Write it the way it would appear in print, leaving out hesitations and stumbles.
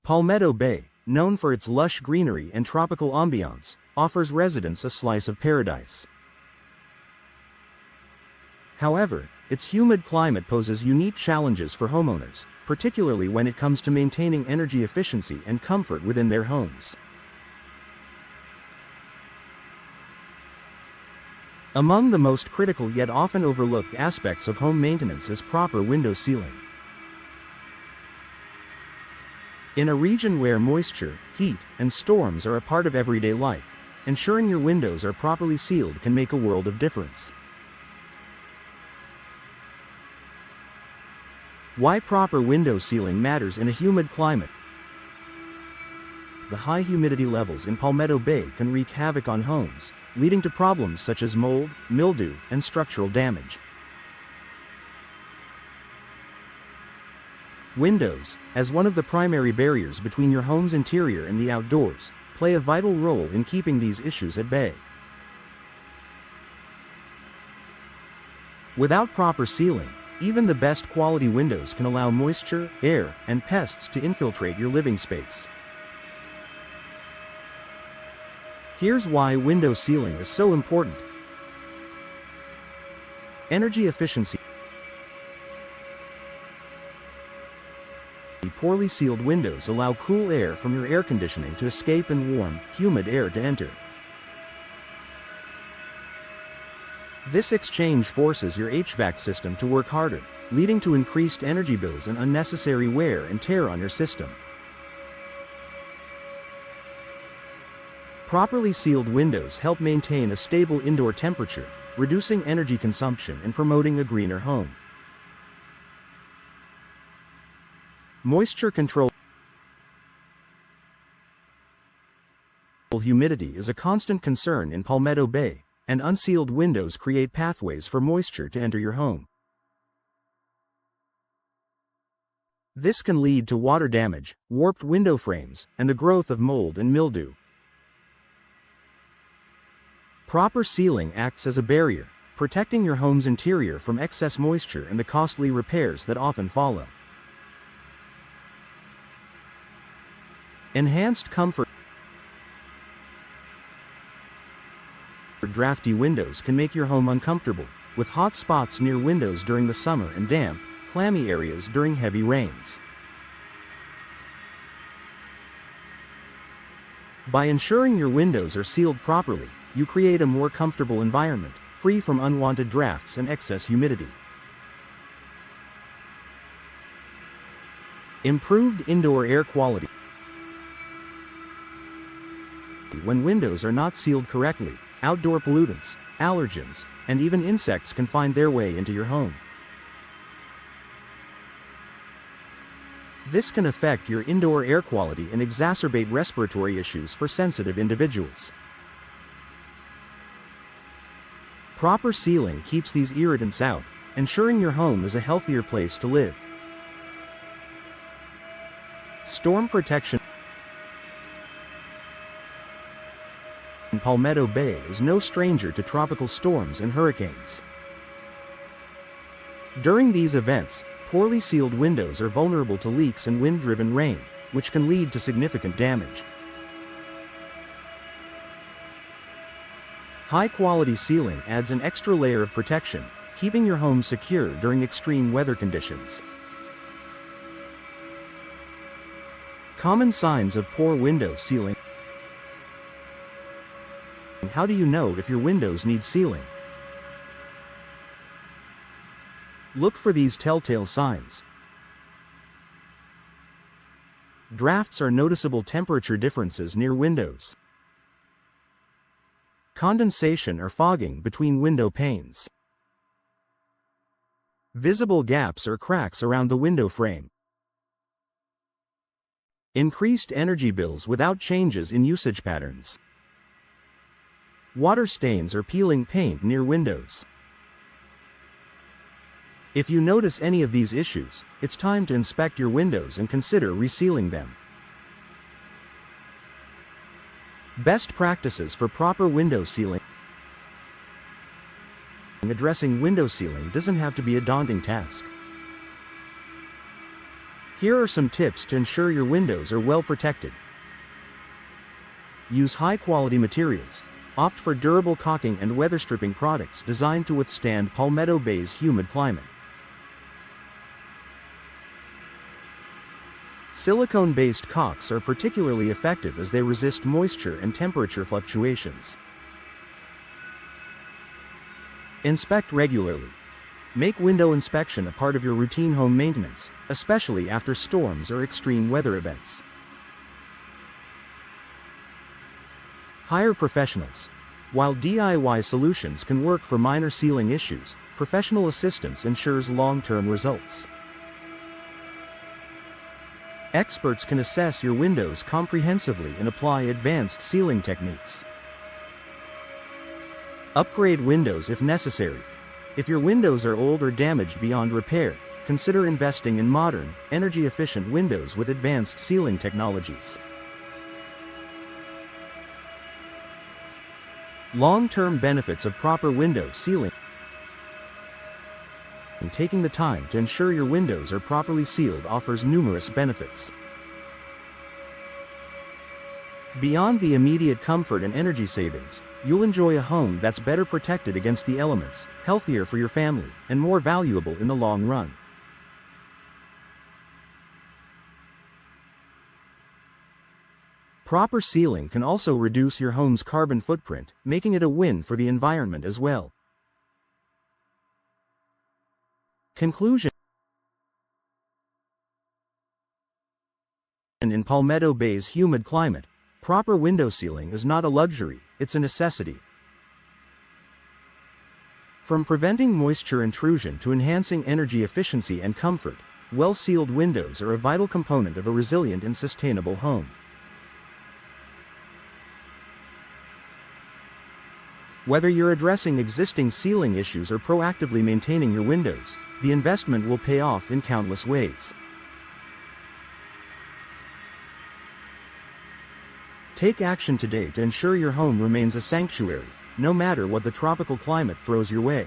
Palmetto Bay, known for its lush greenery and tropical ambiance, offers residents a slice of paradise. However, its humid climate poses unique challenges for homeowners, particularly when it comes to maintaining energy efficiency and comfort within their homes. Among the most critical yet often overlooked aspects of home maintenance is proper window sealing. In a region where moisture, heat, and storms are a part of everyday life, ensuring your windows are properly sealed can make a world of difference. Why proper window sealing matters in a humid climate. The high humidity levels in Palmetto Bay can wreak havoc on homes, leading to problems such as mold, mildew, and structural damage. Windows, as one of the primary barriers between your home's interior and the outdoors, play a vital role in keeping these issues at bay. Without proper sealing, even the best quality windows can allow moisture, air, and pests to infiltrate your living space. Here's why window sealing is so important. Energy efficiency. Poorly sealed windows allow cool air from your air conditioning to escape and warm, humid air to enter. This exchange forces your HVAC system to work harder, leading to increased energy bills and unnecessary wear and tear on your system. Properly sealed windows help maintain a stable indoor temperature, reducing energy consumption and promoting a greener home. Moisture control. Humidity is a constant concern in Palmetto Bay, and unsealed windows create pathways for moisture to enter your home. This can lead to water damage, warped window frames, and the growth of mold and mildew. Proper sealing acts as a barrier, protecting your home's interior from excess moisture and the costly repairs that often follow. Enhanced comfort. Drafty windows can make your home uncomfortable, with hot spots near windows during the summer and damp, clammy areas during heavy rains. By ensuring your windows are sealed properly, you create a more comfortable environment, free from unwanted drafts and excess humidity. Improved indoor air quality. When windows are not sealed correctly, outdoor pollutants, allergens, and even insects can find their way into your home. This can affect your indoor air quality and exacerbate respiratory issues for sensitive individuals. Proper sealing keeps these irritants out, ensuring your home is a healthier place to live. Storm protection. Palmetto Bay is no stranger to tropical storms and hurricanes. During these events, poorly sealed windows are vulnerable to leaks and wind-driven rain, which can lead to significant damage. High-quality sealing adds an extra layer of protection, keeping your home secure during extreme weather conditions. Common signs of poor window sealing. How do you know if your windows need sealing? Look for these telltale signs. Drafts are noticeable temperature differences near windows. Condensation or fogging between window panes. Visible gaps or cracks around the window frame. Increased energy bills without changes in usage patterns. Water stains or peeling paint near windows. If you notice any of these issues, it's time to inspect your windows and consider resealing them. Best practices for proper window sealing. Addressing window sealing doesn't have to be a daunting task. Here are some tips to ensure your windows are well protected. Use high-quality materials. Opt for durable caulking and weather-stripping products designed to withstand Palmetto Bay's humid climate. Silicone-based caulks are particularly effective as they resist moisture and temperature fluctuations. Inspect regularly. Make window inspection a part of your routine home maintenance, especially after storms or extreme weather events. Hire professionals. While DIY solutions can work for minor sealing issues, professional assistance ensures long-term results. Experts can assess your windows comprehensively and apply advanced sealing techniques. Upgrade windows if necessary. If your windows are old or damaged beyond repair, consider investing in modern, energy-efficient windows with advanced sealing technologies. Long-term benefits of proper window sealing. Taking the time to ensure your windows are properly sealed offers numerous benefits. Beyond the immediate comfort and energy savings, you'll enjoy a home that's better protected against the elements, healthier for your family, and more valuable in the long run. Proper sealing can also reduce your home's carbon footprint, making it a win for the environment as well. Conclusion. In Palmetto Bay's humid climate, proper window sealing is not a luxury, it's a necessity. From preventing moisture intrusion to enhancing energy efficiency and comfort, well-sealed windows are a vital component of a resilient and sustainable home. Whether you're addressing existing sealing issues or proactively maintaining your windows, the investment will pay off in countless ways. Take action today to ensure your home remains a sanctuary, no matter what the tropical climate throws your way.